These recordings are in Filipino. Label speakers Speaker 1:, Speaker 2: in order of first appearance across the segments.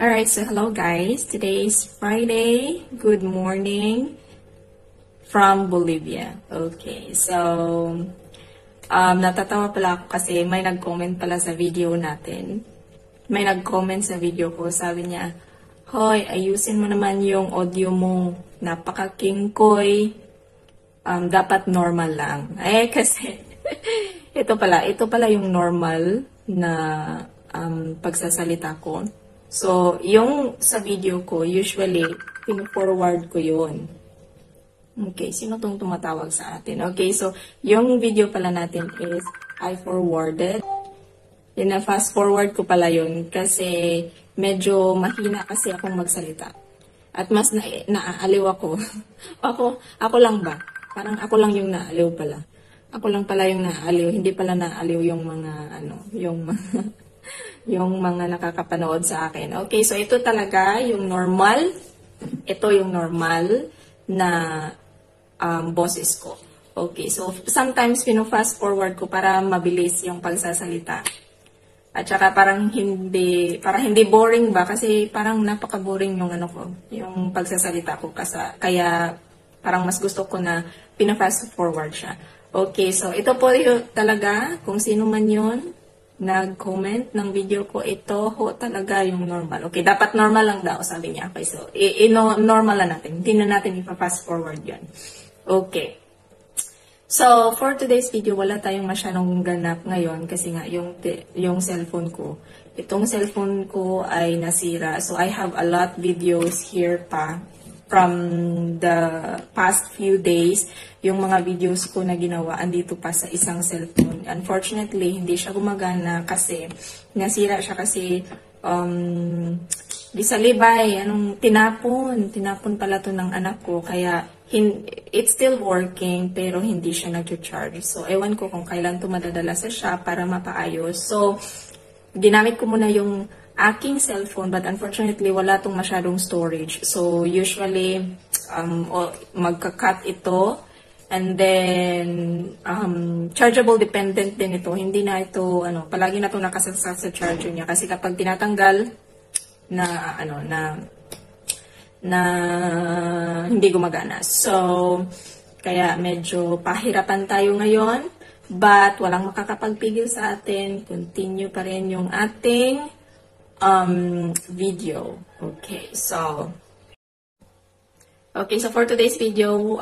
Speaker 1: Alright, so hello guys. Today is Friday. Good morning from Bolivia. Okay, so natatawa pala ako kasi may nag-comment pala sa video natin. May nag-comment sa video ko. Sabi niya, "Hoy, ayusin mo naman yung audio mo. Napaka-kingkoy. Dapat normal lang." Kasi ito pala yung normal na pagsasalita ko. So, yung sa video ko, usually, pin-forward ko yun. Okay, sino tong tumatawag sa atin? Okay, so, yung video pala natin is, I forwarded. Fast forward ko pala yun kasi medyo mahina kasi akong magsalita. At mas naaaliw ako. ako lang ba? Parang ako lang yung naaliw pala. Ako lang pala yung naaliw. Hindi pala naaliw yung mga, yung mga nakakapanood sa akin. Okay, so ito talaga yung normal. Ito yung normal na boses ko. Okay, so sometimes fast forward ko para mabilis yung pagsasalita. At saka parang hindi boring ba kasi parang napaka-boring yung yung pagsasalita ko kaya parang mas gusto ko na fast forward siya. Okay, so ito po yung talaga kung sino man yun nag-comment ng video ko, ito ho talaga yung normal. Okay, dapat normal lang daw, sabi niya. Okay, so, normal lang natin. Hindi na natin ipa-fast forward yun. Okay. So, for today's video, wala tayong masyadong ganap ngayon kasi nga, yung cellphone ko. Itong cellphone ko ay nasira. So, I have a lot videos here pa from the past few days. Yung mga videos ko na ginawa, andito pa sa isang cellphone. Unfortunately, hindi siya gumagana kasi nasira siya kasi di sa libay, tinapon pala to ng anak ko. Kaya, it's still working pero hindi siya nag-charge. So, ewan ko kung kailan to madadala sa shop para mapaayos. So, ginamit ko muna yung aking cellphone but unfortunately, wala tong masyadong storage. So, usually, magka-cut ito. And then, chargeable dependent din ito. Hindi na ito, palagi na ito nakasaksak sa charger niya. Kasi kapag tinatanggal na hindi gumagana. So, kaya medyo pahirapan tayo ngayon. But, walang makakapagpigil sa atin. Continue pa rin yung ating video. Okay, so for today's video,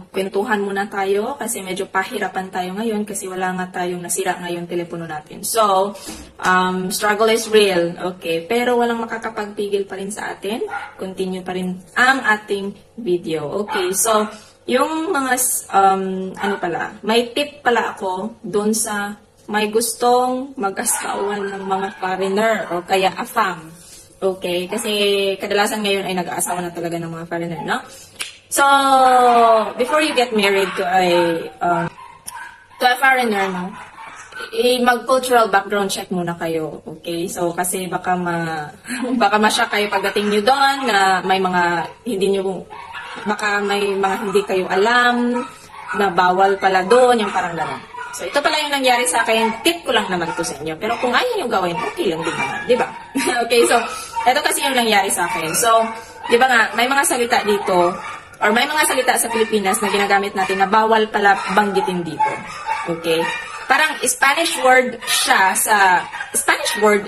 Speaker 1: kwentuhan muna tayo kasi medyo pahirapan tayo ngayon kasi wala nga tayong nasira ngayon telepono natin. So, struggle is real. Okay, pero walang makakapagpigil pa rin sa atin. Continue pa rin ang ating video. Okay, so, yung mga, may tip pala ako doon sa may gustong mag-asawa ng mga foreigner o kaya AFAM. Okay, kasi kadalasan ngayon ay nag-aasawa na talaga ng mga foreigner, no? So, before you get married to a foreigner, no? Mag-cultural background check muna kayo, okay? So, kasi baka ma-shock kayo pagdating nyo doon na may mga hindi kayo alam na bawal pala doon, yung parang gano'n. So, ito pala yung nangyari sa akin. Tip ko lang naman to sa inyo. Pero kung ayaw nyo gawin, okay lang din naman. Diba? Okay, so, ito kasi yung nangyari sa akin. So, di ba nga, may mga salita dito, or may mga salita sa Pilipinas na ginagamit natin na bawal pala banggitin dito. Okay? Parang Spanish word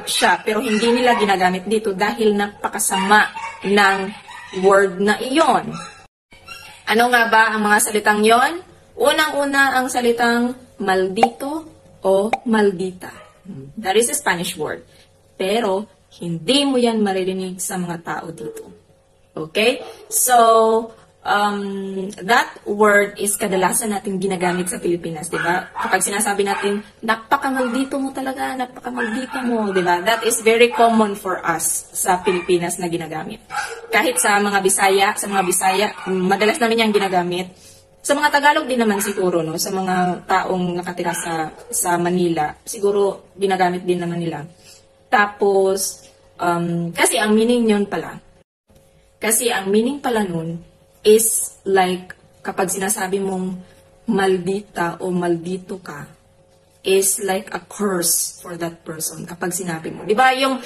Speaker 1: siya, pero hindi nila ginagamit dito dahil napakasama ng word na iyon. Ano nga ba ang mga salitang yon? Unang-una ang salitang maldito o maldita. That is a Spanish word. Pero, hindi mo yan maririnig sa mga tao dito. Okay? So, that word is kadalasan natin ginagamit sa Pilipinas, di ba? Kapag sinasabi natin, napakamaldito mo talaga, napakamaldito mo, di ba? That is very common for us sa Pilipinas na ginagamit. Kahit sa mga Bisaya, madalas namin yung ginagamit. Sa mga Tagalog din naman siguro, no? Sa mga taong nakatira sa Manila, siguro ginagamit din naman nila. Tapos, kasi ang meaning pala nun is like kapag sinasabi mong maldita o maldito ka, is like a curse for that person kapag sinabi mo. Di ba? Yung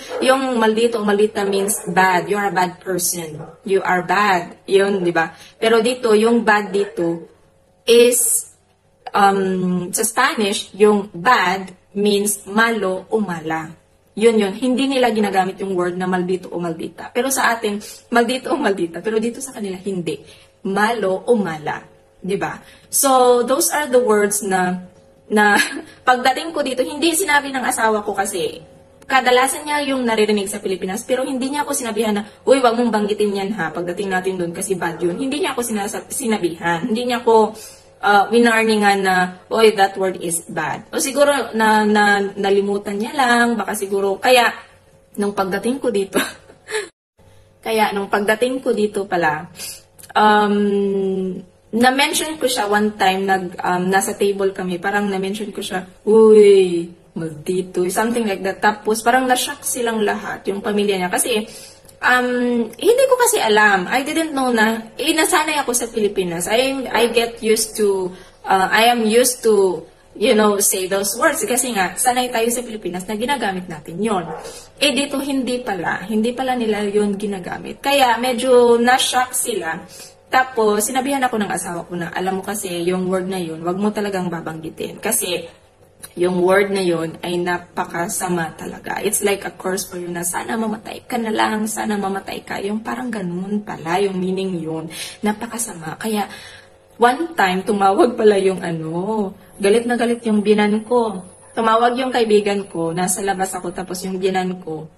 Speaker 1: maldito o maldita means bad. You are a bad person. You are bad. Yun, di ba? Pero dito, yung bad dito is, sa Spanish, yung bad means malo o mala. Yun. Hindi nila ginagamit yung word na maldito o maldita. Pero sa atin, maldito o maldita. Pero dito sa kanila, hindi. Malo o mala. Di ba? So, those are the words na pagdating ko dito, hindi sinabi ng asawa ko kasi kadalasan niya yung naririnig sa Pilipinas, pero hindi niya ako sinabihan na, uy, wag mong banggitin yan ha, pagdating natin doon kasi bad yun. Hindi niya ako sinabihan. Hindi niya ako winarningan na, uy, that word is bad. O siguro nalimutan niya lang, baka siguro, kaya nung pagdating ko dito, pala, na-mention ko siya one time, nasa table kami, parang na-mention ko siya, uy, maldito, something like that. Tapos, parang na-shock silang lahat, yung pamilya niya. Kasi, hindi ko kasi alam. I didn't know na, nasanay ako sa Pilipinas. I get used to, I am used to, say those words. Kasi nga, sanay tayo sa Pilipinas na ginagamit natin yon. Dito, hindi pala nila yon ginagamit. Kaya, medyo na-shock sila. Tapos, sinabihan ako ng asawa ko na, alam mo kasi, yung word na yun, wag mo talagang babanggitin. Kasi, yung word na yun ay napakasama talaga. It's like a curse for you na sana mamatay ka na lang, sana mamatay ka. Yung parang ganun pala, yung meaning yun. Napakasama. Kaya, one time, tumawag pala yung galit na galit yung binan ko. Tumawag yung kaibigan ko, nasa labas ako, tapos yung binan ko,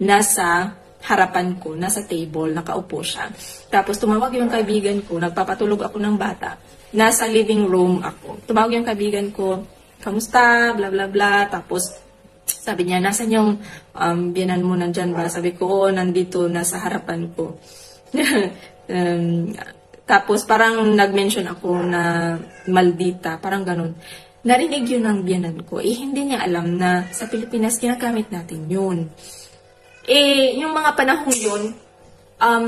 Speaker 1: nasa harapan ko, nasa table, nakaupo siya. Tapos tumawag yung kaibigan ko, nagpapatulog ako ng bata. Nasa living room ako. Tumawag yung kaibigan ko, kamusta, bla bla bla. Tapos sabi niya, nasan yung biyanan mo, nandyan ba? Sabi ko, oo, nandito, nasa harapan ko. Tapos parang nag-mention ako na maldita, parang ganun. Narinig yun ng biyanan ko. Hindi niya alam na sa Pilipinas, ginagamit natin yun. Yung mga panahon yun,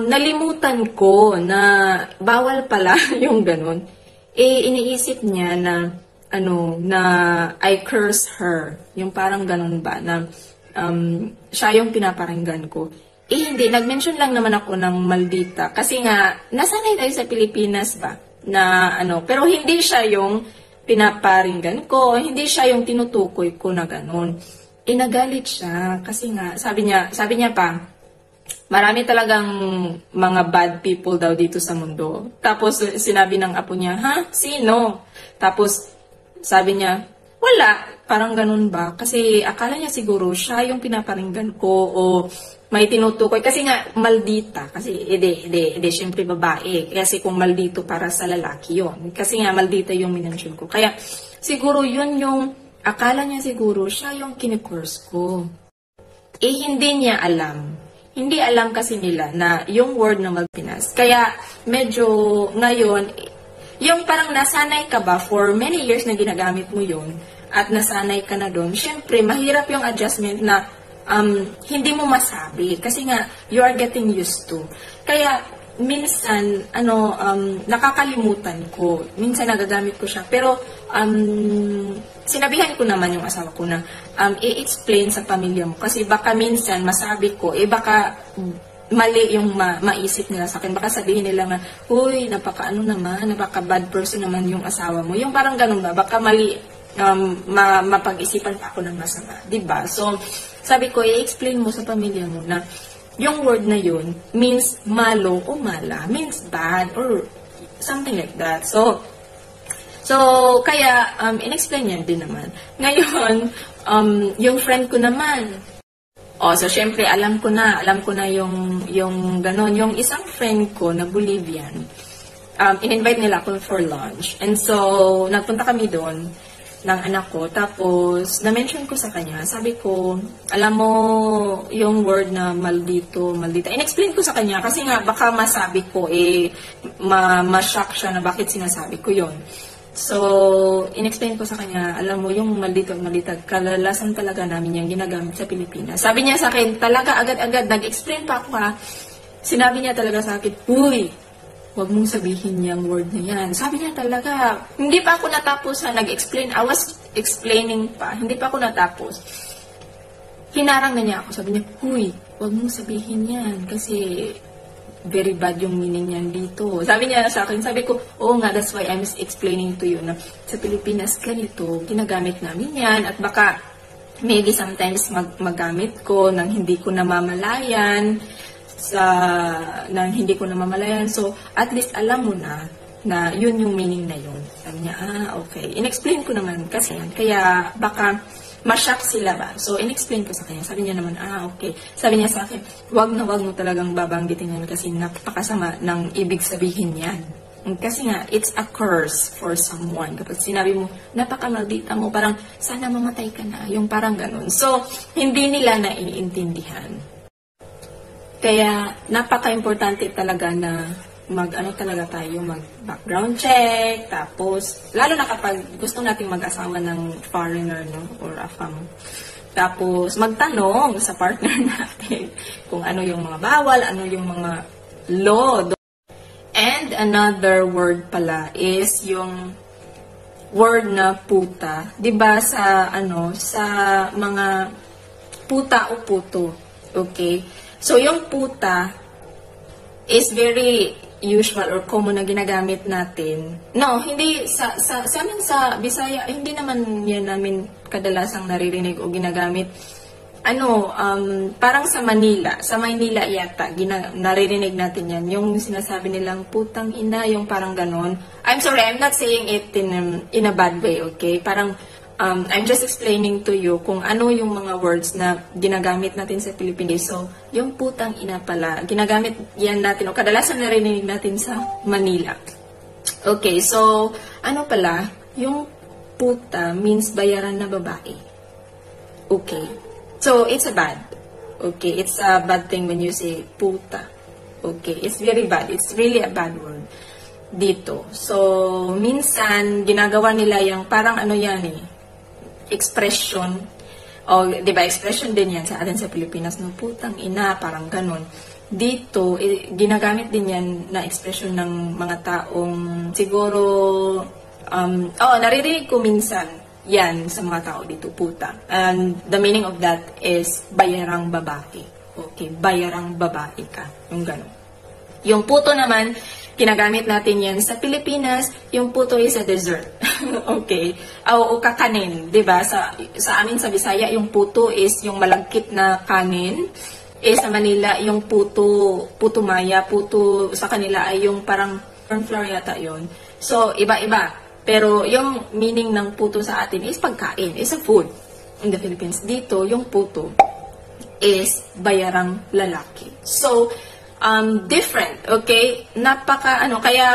Speaker 1: nalimutan ko na bawal pala yung ganun. Iniisip niya na, na I curse her. Yung parang ganun ba, na siya yung pinaparinggan ko. Hindi, nag-mention lang naman ako ng maldita. Kasi nga, nasanay tayo sa Pilipinas ba, na pero hindi siya yung pinaparinggan ko, hindi siya yung tinutukoy ko na ganun. Nagalit siya kasi nga sabi niya pa marami talagang mga bad people daw dito sa mundo. Tapos sinabi ng apo niya, ha? Sino? Tapos sabi niya, wala, parang ganun ba? Kasi akala niya siguro siya yung pinaparinggan ko o may tinutukoy. Kasi nga maldita. Kasi syempre babae. Kasi kung maldito para sa lalaki yon. Kasi nga maldita yung minention ko. Kaya siguro yun yung akala niya siguro siya yung kinikurse ko. Hindi niya alam. Hindi alam kasi nila na yung word na Malpinas. Kaya medyo ngayon, yung parang nasanay ka ba for many years na ginagamit mo yun at nasanay ka na doon, syempre mahirap yung adjustment na hindi mo masabi. Kasi nga, you are getting used to. Kaya minsan, nakakalimutan ko. Minsan nagagamit ko siya. Pero, sinabihan ko naman yung asawa ko na i-explain sa pamilya mo. Kasi baka minsan masabi ko, baka mali yung maisip nila sa akin. Baka sabihin nila nga, uy, napaka bad person naman yung asawa mo. Yung parang ganun ba? Baka mali, mapag-isipan pa ako ng masama. Diba? So, sabi ko, i-explain mo sa pamilya mo na yung word na yun means malo o mala, means bad or something like that. So kaya, in-explain niya din naman. Ngayon, yung friend ko naman, so syempre, alam ko na yung ganon. Yung isang friend ko na Bolivian, in-invite nila ako for lunch. And so, nagpunta kami doon ng anak ko. Tapos, na-mention ko sa kanya, sabi ko, alam mo, yung word na maldito, maldita. In-explain ko sa kanya, kasi nga, baka masabi ko, ma-shock siya na bakit sinasabi ko yon. So, in-explain ko sa kanya, alam mo, yung maldito, maldita, kalalasan talaga namin yung ginagamit sa Pilipinas. Sabi niya sa akin, talaga, agad-agad, nag-explain pa ako ha. Sinabi niya talaga sa akin, uy, huwag mong sabihin yung word na yan. Sabi niya talaga, hindi pa ako natapos nag-explain. I was explaining pa, hindi pa ako natapos, hinarang na niya ako. Sabi niya, huy, huwag mong sabihin yan kasi very bad yung meaning niyan dito. Sabi niya sa akin, sabi ko, oo nga, that's why I'm explaining to you na sa Pilipinas ganito, ginagamit namin yan at baka maybe sometimes magamit ko nang hindi ko namamalayan nang hindi ko namamalayan. So, at least alam mo na yun yung meaning na yun. Sabi niya, okay. In-explain ko naman kasi yan. Kaya baka ma-shock sila ba? So, in-explain ko sa kanya. Sabi niya naman, okay. Sabi niya sa akin, wag mo talagang babanggitin yan kasi napakasama ng ibig sabihin yan. Kasi nga, it's a curse for someone. Kapag sinabi mo, napakamaldita mo, parang, sana mamatay ka na. Yung parang ganun. So, hindi nila naiintindihan. Kaya, napaka-importante talaga na talaga tayo, mag-background check, tapos, lalo na kapag gusto nating mag-asawa ng foreigner, no, or a fam. Tapos, magtanong sa partner natin kung ano yung mga bawal, ano yung mga law. And another word pala is yung word na puta. 'Di ba sa mga puta o puto. Okay? So yung puta is very usual or common na ginagamit natin. No, hindi sa amin sa Bisaya, hindi naman yan namin kadalasang naririnig o ginagamit. Parang sa Manila. Sa Maynila yata, naririnig natin yan. Yung sinasabi nilang putang ina, yung parang ganon. I'm sorry, I'm not saying it in a bad way, okay? Parang, I'm just explaining to you kung ano yung mga words na ginagamit natin sa Pilipinas. So, yung putang ina pala, ginagamit yan natin, o kadalasan naririnig natin sa Manila. Okay, so, pala, yung puta means bayaran na babae. Okay. So, it's a bad. Okay, it's a bad thing when you say puta. Okay, it's very bad. It's really a bad word dito. So, minsan, ginagawa nila yung parang expression. O, di ba, expression din yan sa atin sa Pilipinas, no, putang ina, parang ganon. Dito, ginagamit din yan na expression ng mga taong siguro, naririnig ko minsan, yan sa mga tao dito, puta. And the meaning of that is bayarang babae. Okay, bayarang babae ka. Yung gano'n. Yung puto naman, ginagamit natin yan sa Pilipinas, yung puto is a dessert. Okay? O kakanin, di ba? Sa amin sa Bisaya, yung puto is yung malagkit na kanin. Sa Manila, yung puto maya, puto sa kanila ay yung parang corn flour yata yun. So, iba-iba. Pero yung meaning ng puto sa atin is pagkain, is a food in the Philippines. Dito, yung puto is bayarang lalaki. So, different, okay? Kaya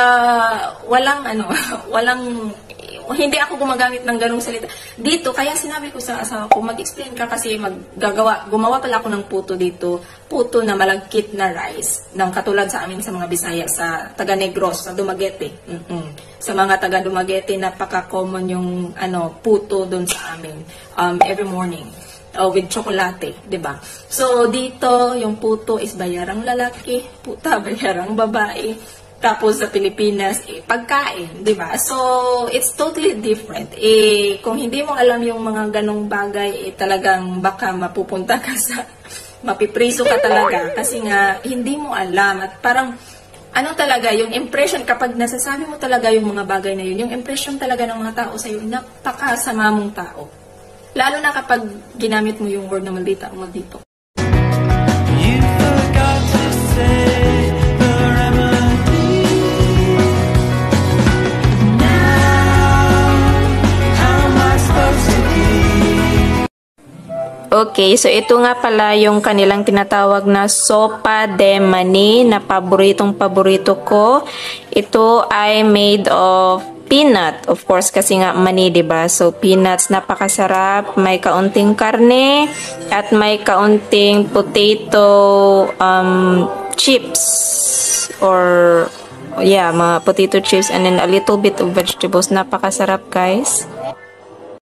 Speaker 1: hindi ako gumagamit ng ganung salita. Dito, kaya sinabi ko sa asawa ko, mag-explain ka kasi gumawa pala ako ng puto dito. Puto na malagkit na rice. Nang katulad sa amin sa mga Bisaya, sa taga Negros, sa Dumaguete. Sa mga taga Dumaguete, napaka-common yung puto doon sa amin. Every morning. With chocolate, diba? So, dito, yung puto is bayarang lalaki, puta, bayarang babae. Tapos sa Pilipinas, pagkain, di ba? So, it's totally different. Kung hindi mo alam yung mga ganong bagay, talagang baka mapupunta ka mapipriso ka talaga. Kasi nga, hindi mo alam. At parang, talaga, yung impression, kapag nasasabi mo talaga yung mga bagay na yun, yung impression talaga ng mga tao sa'yo, napakasama mong tao. Lalo na kapag ginamit mo yung word na maldita o maldito. You forgot to say okay, so ito nga pala yung kanilang tinatawag na sopa de mani na paboritong-paborito ko. Ito ay made of peanut. Of course, kasi nga mani, diba? So, peanuts, napakasarap. May kaunting karne at may kaunting potato chips or yeah, mga potato chips and then a little bit of vegetables. Napakasarap, guys.